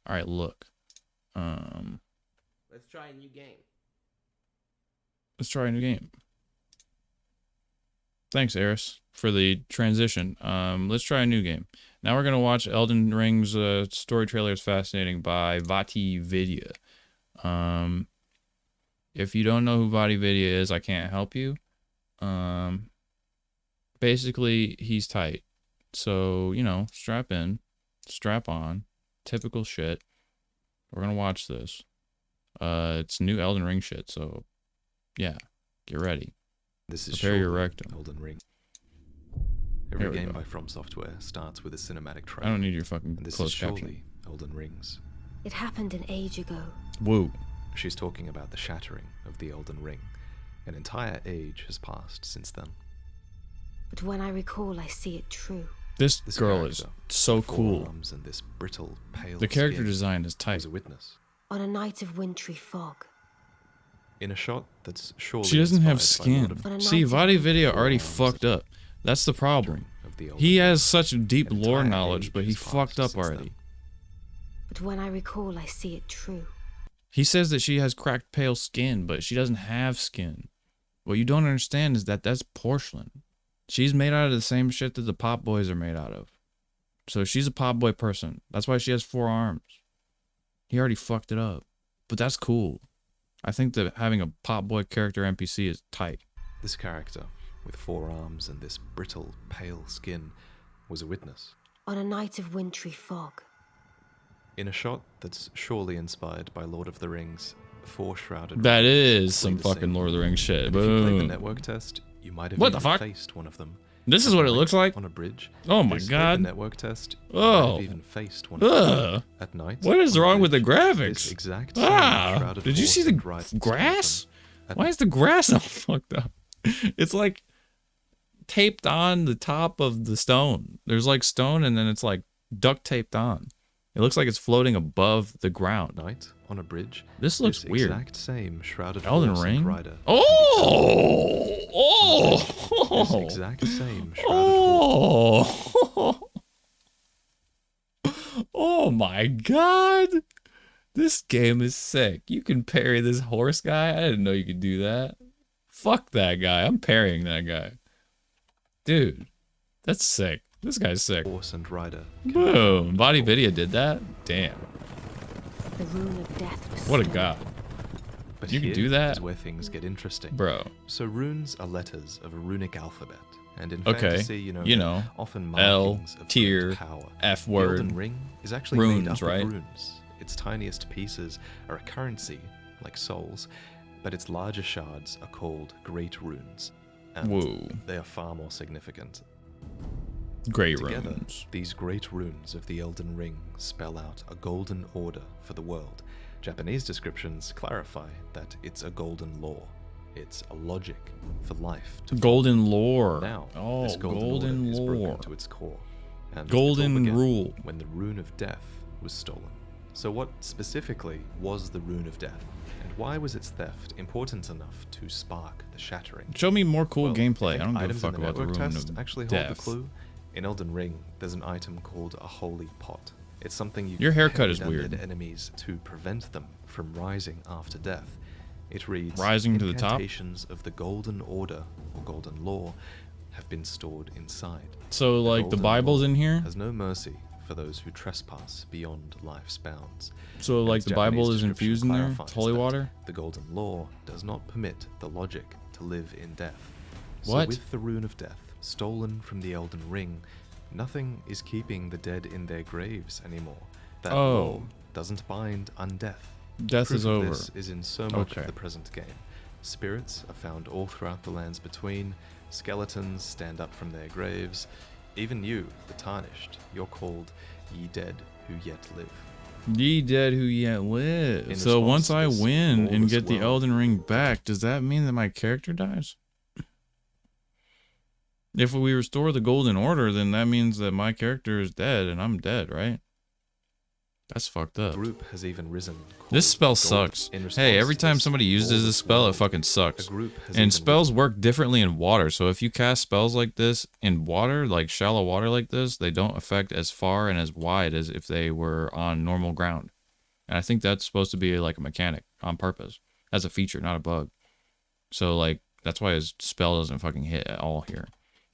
All right, look. Let's try a new game. Let's try a new game. Thanks, Eris, for the transition. Let's try a new game. Now we're gonna watch Elden Ring's story trailer is fascinating by Vaati Vidya. If you don't know who Vaati Vidya is, I can't help you. Basically, he's tight. So, you know, strap in, strap on, typical shit. We're gonna watch this. It's new Elden Ring shit, so yeah, get ready. This is Prepare your rectum. Elden Ring. Every game by From Software starts with a cinematic trailer. I don't need your fucking and this closed is surely caption. Elden Rings. It happened an age ago. Woo. She's talking about the shattering of the Elden Ring. An entire age has passed since then. But when I recall, I see it true. This girl is so cool. And this brittle, pale The character skin design is tight. was a witness. On a night of wintry fog. In a shot that's surely She doesn't have inspired by skin. Lord See, Vaati Vidya already fucked up. That's the problem. He has such deep lore knowledge, but he fucked up already. But when I recall, I see it true. He says that she has cracked pale skin, but she doesn't have skin. What you don't understand is that that's porcelain. She's made out of the same shit that the pop boys are made out of. So she's a pop boy person. That's why she has 4 arms. He already fucked it up. But that's cool. I think that having a pop boy character NPC is tight. This character, with 4 arms and this brittle, pale skin, was a witness. On a night of wintry fog. In a shot that's surely inspired by Lord of the Rings, 4 shrouded. That is some fucking Lord of the Rings shit. And if you played the Boom. network test, you might have What the even fuck? faced one of them. This is what it looks like? On a bridge. Oh my This god. The network test, you Oh. might have even faced one of them. At night. What is on a wrong with the bridge, graphics? this exact same Ah, shrouded did you see horse the and rider grass? At Why is the grass all fucked up? It's like taped on the top of the stone. There's like stone and then it's like duct taped on. It looks like it's floating above the ground. night on a bridge. This looks this weird. Exact same shrouded Elden horse Ring? and rider. Oh! This Oh! exact same shrouded horse. Oh! Oh my god! This game is sick. You can parry this horse guy? I didn't know you could do that. Fuck that guy. I'm parrying that guy. Dude, that's sick. This guy's sick. Horse and rider. Boom. Vaati Vidya did that? Damn. The rune of death was What a stolen. god. But You can here do that? is where things get interesting. Bro. So runes are letters of a runic alphabet. And in Okay, fantasy, you know they're often L, markings of tier, great power. F The word, Elden Ring is actually runes, made up right? of runes. Its tiniest pieces are a currency, like souls, but its larger shards are called great runes. And Whoa. they are far more significant. Great Together, runes. these great runes of the Elden Ring spell out a golden order for the world. Japanese descriptions clarify that it's a golden law. It's a logic for life to Golden lore. now, Oh, this golden, golden order is lore. broken to its core. And Golden it all began rule. when the rune of death was stolen. So what specifically was the rune of death? And why was its theft important enough to spark the shattering? Show me more cool Well, gameplay. I think don't give a items fuck in the about the network rune test of actually hold death. the clue. In Elden Ring, there's an item called a holy pot. It's something you Your can haircut hand is weird. undead enemies to prevent them from rising after death. It reads, Rising to the top? incantations of the Golden Order or Golden Law have been stored inside. So, like, the Golden Bible's Law in here? has no mercy for those who trespass beyond life's bounds. So, And like, its the Bible Japanese is description infused in there? clarifies It's holy that water? The Golden Law does not permit the logic to live in death. What? So with the Rune of Death stolen from the Elden Ring, nothing is keeping the dead in their graves anymore. That law doesn't bind undeath. Death Proof is of over. This is in so much Okay. of the present game. Spirits are found all throughout the lands between. Skeletons stand up from their graves. Even you, the Tarnished, you're called ye dead who yet live. Ye dead who yet live. In So response once to I this win and lawless get the world- Elden Ring back, does that mean that my character dies? If we restore the Golden Order, then that means that my character is dead and I'm dead, right? That's fucked A up. group has even risen. This spell called Gold. sucks. In response Hey, every to time this somebody uses lawless this spell, it world, fucking a sucks. group has And even spells risen. work differently in water. So if you cast spells like this in water, like shallow water like this, they don't affect as far and as wide as if they were on normal ground. And I think that's supposed to be like a mechanic on purpose, as a feature, not a bug. So like that's why his spell doesn't fucking hit at all here.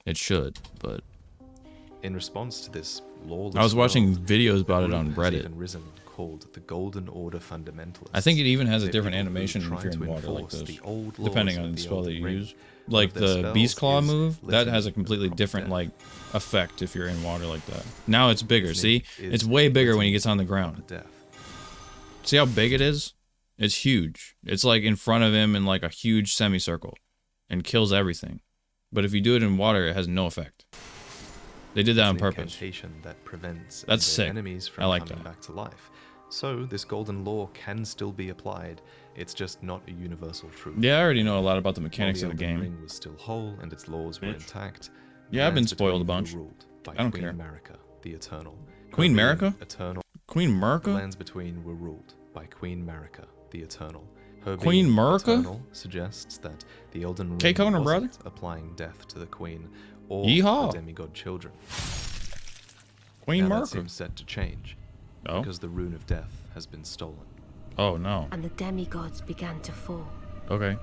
It should, but In response to this lawless I was watching world, videos a about it group on has Reddit. even risen called the Golden Order Fundamentalists. I think it even has a They're different people who animation try if you're in to water like enforce this, the old laws depending of on the the spell that Elden you Ring. use. One Like of their the spells Beast Claw is move, that Litany has a of completely Prompt different Death. like effect if you're in water like that. Now it's bigger. Litany See, is it's way bigger when Litany he gets on the of ground. Death. See how big it is? It's huge. It's like in front of him in like a huge semicircle, and kills everything. But if you do it in water, it has no effect. They did that It's on an purpose. incantation that prevents That's their sick. enemies from I like coming that. back to life. So this golden law can still be applied. It's just not a universal truth. Yeah, I already know a lot about the While mechanics the of the Elden game. Ring was still whole and its laws were Bitch. intact. Yeah, I've been lands spoiled a between bunch. were ruled by I don't Queen care. Marika, the Eternal. Queen Her being Marika? Eternal. Queen The Marika? lands between were ruled by Queen Marika, the Eternal. Her Queen being Marika? Eternal suggests that the Elden Ring K-Cone, her brother? wasn't applying death to the Queen or Yeehaw. the demigod children. Queen Now that Marika. seems set to change Oh. because the Rune of Death has been stolen. Oh no. And the demigods began to fall. Okay.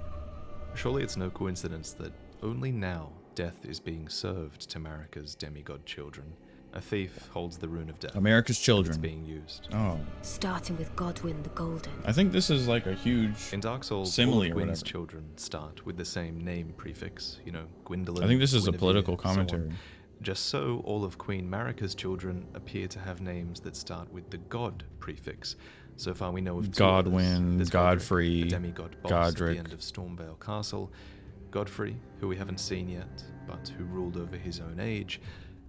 Surely it's no coincidence that only now death is being served to Marika's demigod children. A thief holds the Rune of Death. America's and Children. It's being used. Oh. Starting with Godwyn the Golden. I think this is like a huge. In Dark Souls, Simile all or of Gwyn's whatever. children start with the same name prefix. You know, Gwendolyn. I think this is a Guinevere, political so on. commentary. Just so, all of Queen Marika's children appear to have names that start with the God prefix. So far we know of two Godwyn, others. There's Godric, Godfrey, the demigod boss Godric. at the end of Stormvale Castle, Godfrey, who we haven't seen yet, but who ruled over his own age,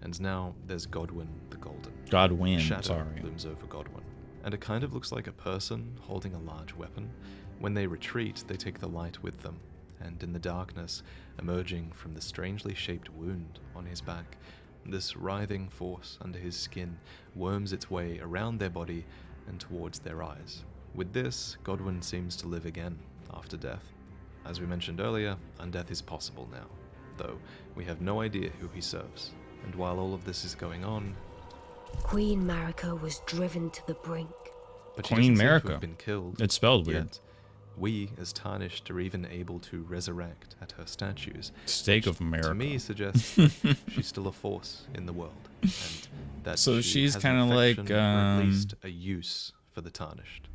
and now there's Godwyn the Golden. Godwyn. Shadow Sorry. looms over Godwyn, and it kind of looks like a person holding a large weapon. When they retreat, they take the light with them, and in the darkness, emerging from the strangely shaped wound on his back, this writhing force under his skin worms its way around their body and towards their eyes. With this, Godwyn seems to live again after death. As we mentioned earlier, undeath is possible now, though we have no idea who he serves. And while all of this is going on, Queen Marika was driven to the brink. but she Queen doesn't seem to Marika. have been killed. It's spelled weird. Yet, we, as Tarnished, are even able to resurrect at her statues. Stake of To America. me, suggests that she's still a force in the world, and that So she she's has an kinda like, affection, or at least a use for the Tarnished.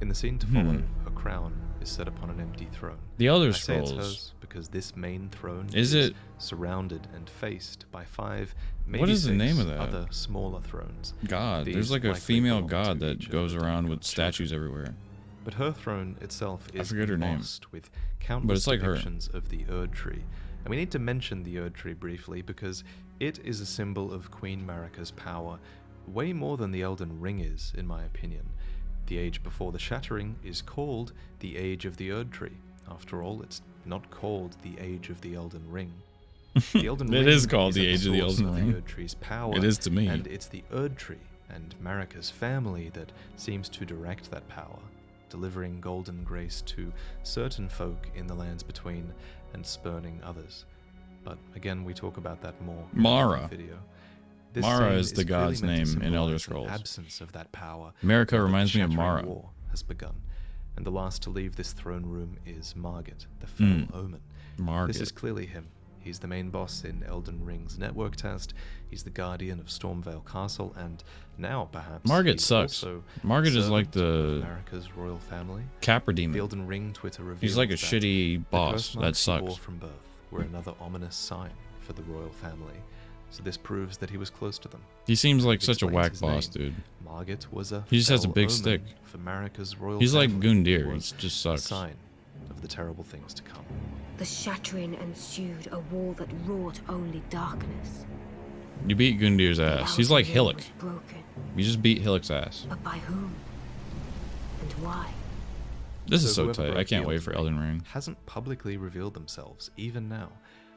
In the scene to follow, her crown is set upon an empty throne. The Elder I say it's Scrolls. hers because this main throne Is it- surrounded and faced by five, maybe What is the six name of that? other smaller thrones. God. These There's like a likely female belong to god each that of goes the around with demigod children. statues everywhere. But her throne itself is forget her name. embossed with countless it's like her. depictions of the Erd Tree. And we need to mention the Erd Tree briefly because it is a symbol of Queen Marika's power, way more than the Elden Ring is, in my opinion. The age before the Shattering is called the Age of the Erd Tree. After all, it's not called the Age of the Elden Ring. The Elden It Ring is called at the Age of the source Elden Ring. The Erd Tree's power, It is to me. and it's the Erd Tree and Marika's family that seems to direct that power, delivering golden grace to certain folk in the lands between and spurning others. But again, we talk about that more in Mara. another video. This Mara scene is the clearly god's meant to name in Elder symbolize an Scrolls. absence of that power. Marika now that reminds the me of Shattering Mara. War has begun, and the last to leave this throne room is Margit, the Fell Omen. Margit. This is clearly him. He's the main boss in Elden Ring's network test. He's the guardian of Stormvale Castle, and now perhaps Margit he's sucks. also Margit is like servant of the America's royal family. Capra The demon. Elden Ring Twitter revealed He's like a that shitty the boss. That birthmarks he wore sucks. from birth were another ominous sign for the royal family. So this proves that he was close to them. He seems like It such a explains whack his boss, name. dude. Margit was a He just has a fell big omen stick. for Marika's royal He's like family. Gundyr. It He was just a sucks. sign of the terrible things to come. The shattering ensued, a war that wrought only darkness. You beat Gundyr's The ass. He's like Elden Ring Hillock. was broken, You just beat Hillock's ass. but by whom? And why? This is so whoever tight. I broke can't the wait for Elden Ring. Hasn't publicly revealed themselves, even now.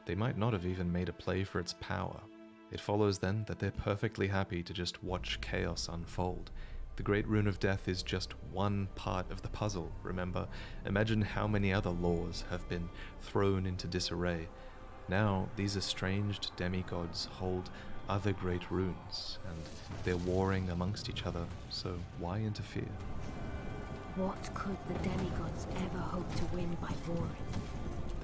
They might not have even made a play for its power. It follows then that they're perfectly happy to just watch chaos unfold. The Great Rune of Death is just one part of the puzzle, remember? Imagine how many other laws have been thrown into disarray. Now, these estranged demigods hold other great runes, and they're warring amongst each other, so why interfere? What could the demigods ever hope to win by warring?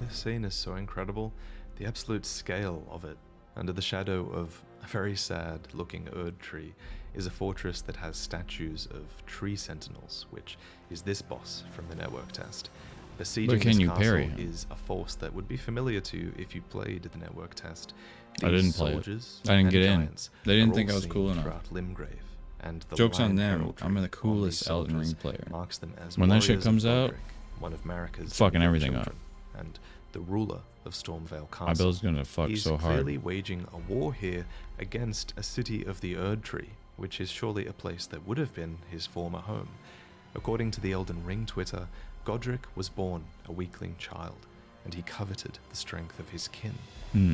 This scene is so incredible, the absolute scale of it. Under the shadow of a very sad-looking Erd tree is a fortress that has statues of tree sentinels, which is this boss from the network test. Besieging can this you castle parry him? is a force that would be familiar to you if you played the network test. I These didn't play it. soldiers I didn't and get in. giants They didn't are think all I was seen cool enough. throughout Limgrave, and the Joke's on lion them. heraldry I'm the on these coolest Elden Ring soldiers player. marks them as When that shit warriors of comes out, Godric, one of Marika's fucking demigod everything children, and the ruler of Stormvale Castle. My build's gonna fuck He's so hard. clearly waging a war here against a city of the Erd Tree, which is surely a place that would have been his former home. According to the Elden Ring Twitter, Godric was born a weakling child, and he coveted the strength of his kin.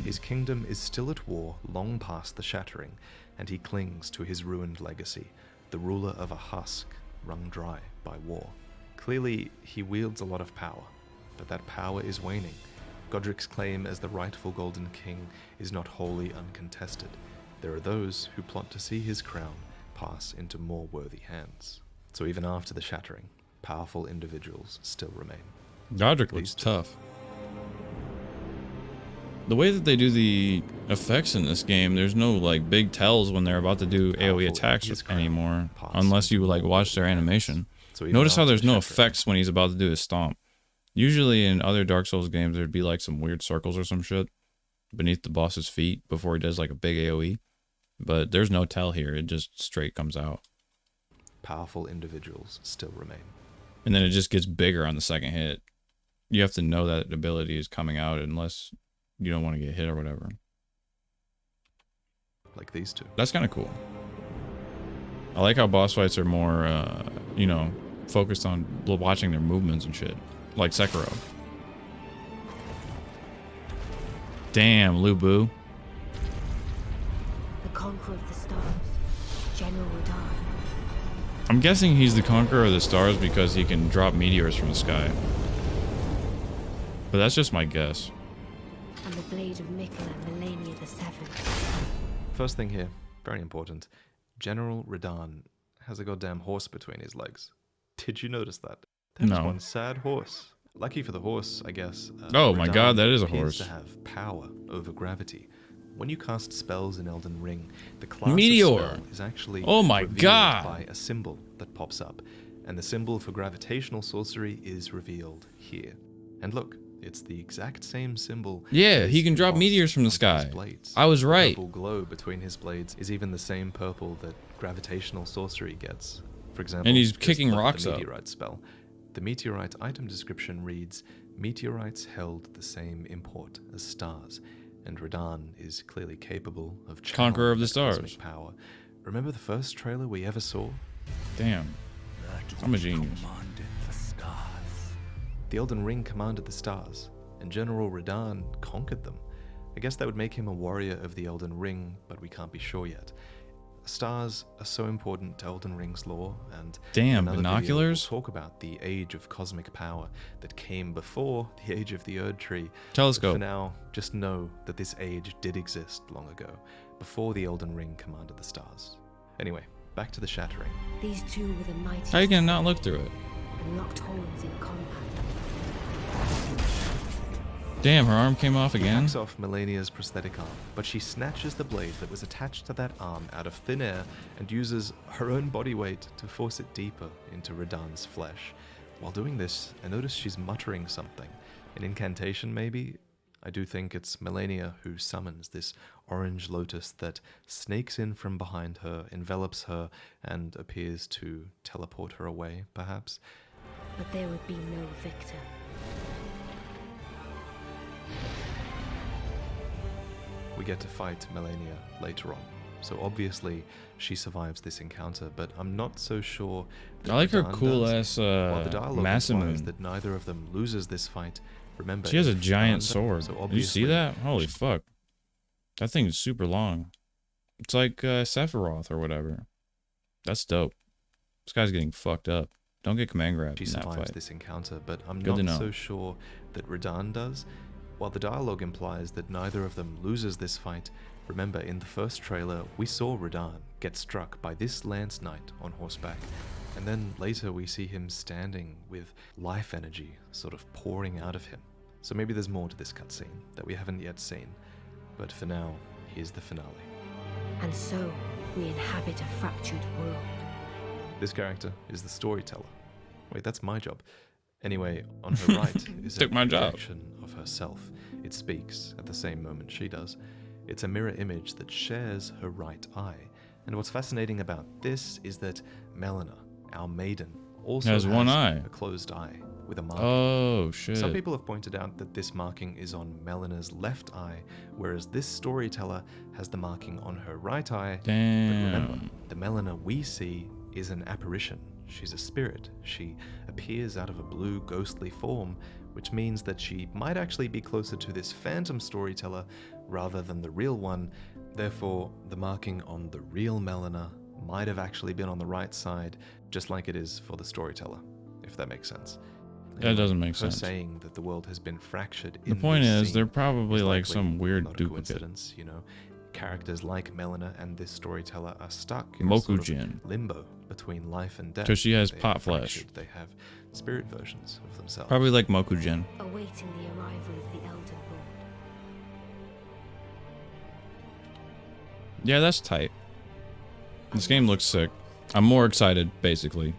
His kingdom is still at war long past the Shattering, and he clings to his ruined legacy, the ruler of a husk wrung dry by war. Clearly, he wields a lot of power, but that power is waning. Godric's claim as the rightful Golden King is not wholly uncontested. There are those who plot to see his crown pass into more worthy hands. So even after the Shattering, powerful individuals still remain. Godric looks tough. The way that they do the effects in this game, there's no like big tells when they're about to do AoE attacks anymore, unless you like watch their animation. Notice how there's no effects when he's about to do his stomp. Usually in other Dark Souls games, there'd be like some weird circles or some shit beneath the boss's feet before he does like a big AoE. But there's no tell here. It just straight comes out. Powerful individuals still remain. And then it just gets bigger on the second hit. You have to know that ability is coming out unless you don't want to get hit or whatever. Like these two. That's kind of cool. I like how boss fights are more, you know, focused on watching their movements and shit. Like Sekiro. Damn, Lu Bu. The Conqueror of the Stars, General Radahn. I'm guessing he's the Conqueror of the Stars because he can drop meteors from the sky. But that's just my guess. And the blade of Mikkel and Melania the Seventh. First thing here, very important. General Radahn has a goddamn horse between his legs. Did you notice that? That was No. one sad horse. Lucky for the horse, I guess. Oh my god, that is a appears horse. to have power over gravity. When you cast spells in Elden Ring, the class Meteor. of spell is actually Oh my revealed god. by a symbol that pops up, and the symbol for gravitational sorcery is revealed here. And look, it's the exact same symbol. Yeah, as he can drop embossed meteors from the onto his sky. blades. I was The right. purple glow between his blades is even the same purple that gravitational sorcery gets. For example, And he's just kicking look at rocks the up. meteorite spell. The meteorite item description reads, meteorites held the same import as stars, and Radahn is clearly capable of Conqueror of the channeling that cosmic Stars. power. Remember the first trailer we ever saw? Damn. I'm a genius. The Elden Ring commanded the stars, and General Radahn conquered them. I guess that would make him a warrior of the Elden Ring, but we can't be sure yet. Stars are so important to Elden Ring's lore, and Damn, in another video binoculars? we'll talk about the age of cosmic power that came before the age of the Erd Tree. But Telescope. for now, just know that this age did exist long ago, before the Elden Ring commanded the stars. Anyway, back to the Shattering. These two were the mighty How you gonna not look through it? and locked horns in combat. Damn, her arm came off He again? hacks off Melania's prosthetic arm, but she snatches the blade that was attached to that arm out of thin air and uses her own body weight to force it deeper into Radahn's flesh. While doing this, I notice she's muttering something. An incantation, maybe? I do think it's Melania who summons this orange lotus that snakes in from behind her, envelops her, and appears to teleport her away, perhaps. But there would be no victor. We get to fight Melania later on, so obviously she survives this encounter, but I'm not so sure that I like her Radahn cool does. ass While the dialogue implies Masamune. that neither of them loses this fight, remember... She has a if giant Radahn sword. does, so You see obviously that? Holy she- fuck. That thing is super long. It's like Sephiroth or whatever. That's dope. This guy's getting fucked up. Don't get command grabbed She in that survives fight. this encounter, but I'm Good to not know. so sure that Radahn does. while the dialogue implies that neither of them loses this fight, remember in the first trailer we saw Radahn get struck by this Lance Knight on horseback, and then later we see him standing with life energy sort of pouring out of him. So maybe there's more to this cutscene that we haven't yet seen, but for now, here's the finale. And so, we inhabit a fractured world. This character is the storyteller. Wait, that's my job. Anyway, on her right is a Took my job. projection of herself. It speaks at the same moment she does. It's a mirror image that shares her right eye. And what's fascinating about this is that Melina, our maiden, also Has one eye. a closed eye with a marking. Oh, shit. Some people have pointed out that this marking is on Melina's left eye, whereas this storyteller has the marking on her right eye. Damn. But remember, the Melina we see is an apparition. She's a spirit. She appears out of a blue ghostly form, which means that she might actually be closer to this phantom storyteller rather than the real one. Therefore, the marking on the real Melina might have actually been on the right side, just like it is for the storyteller, if that makes sense. That doesn't make her sense. saying that the world has been fractured. The point this is, scene they're probably like likely some weird not a duplicate. coincidence, you know. Characters like Melina and this storyteller are stuck in a sort of Mokujin. limbo between life and death. 'Cause she has They are pot flesh. fractured. They have spirit versions of themselves. Probably like Mokujin. Awaiting the arrival of the Elden Lord. Yeah, that's tight. This game looks sick. I'm more excited, basically.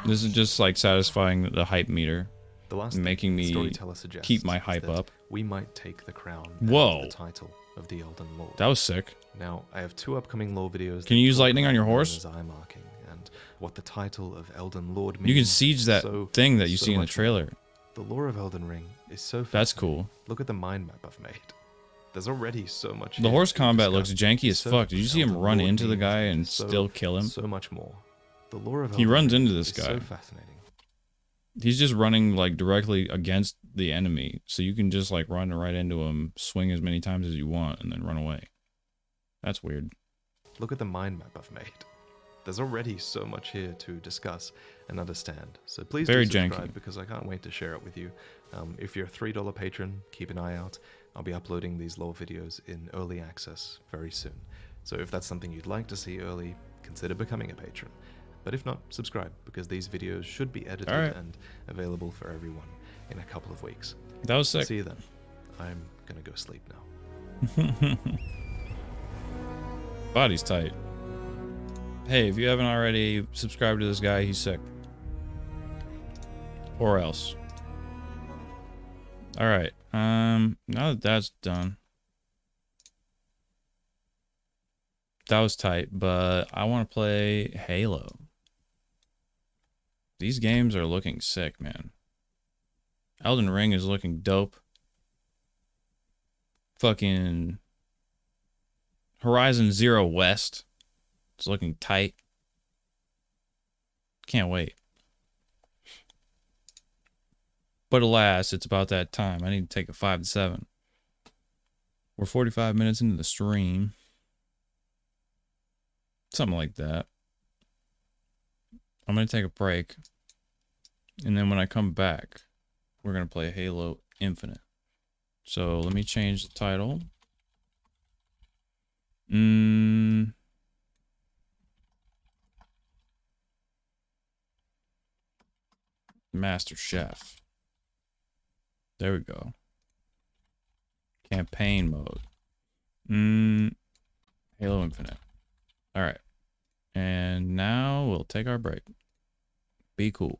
This is just like satisfying the hype meter. The last making thing me the storyteller suggests keep my is hype that up. We might take the crown and Whoa. the title of the Elden Lord. That was sick. Now, I have 2 upcoming lore videos. Can you use lightning on your horse? As eye marking and what the title of Elden Lord means. You can siege that so- thing that you so see in the much more. trailer. The lore of Elden Ring is so That's fascinating. cool. Look at the mind map I've made. There's already so much. The here horse to combat discuss. looks janky as So fuck. Did you see him Elden run Lord into the means guy and so- still kill him? So much more. The lore of He Elden runs Ring into this is guy. So fascinating. He's just running like directly against the enemy, so you can just like run right into him, swing as many times as you want, and then run away. That's weird. Look at the mind map I've made. There's already so much here to discuss and understand. So please Very do subscribe janky. because I can't wait to share it with you. If you're a $3 patron, keep an eye out. I'll be uploading these lore videos in early access very soon. So if that's something you'd like to see early, consider becoming a patron. But if not, subscribe because these videos should be edited Alright. and available for everyone in a couple of weeks. That was sick. See you then. I'm gonna go sleep now. Body's tight. Hey, if you haven't already subscribed to this guy, he's sick. Or else. Alright. Now that that's done. That was tight, but I want to play Halo. These games are looking sick, man. Elden Ring is looking dope. Fucking Horizon Zero West. It's looking tight. Can't wait. But alas, it's about that time. I need to take a 5 to 7. We're 45 minutes into the stream. Something like that. I'm going to take a break. And then when I come back, we're going to play Halo Infinite. So let me change the title. Master Chef. There we go. Campaign mode. Halo Infinite. All right. And now we'll take our break. Be cool.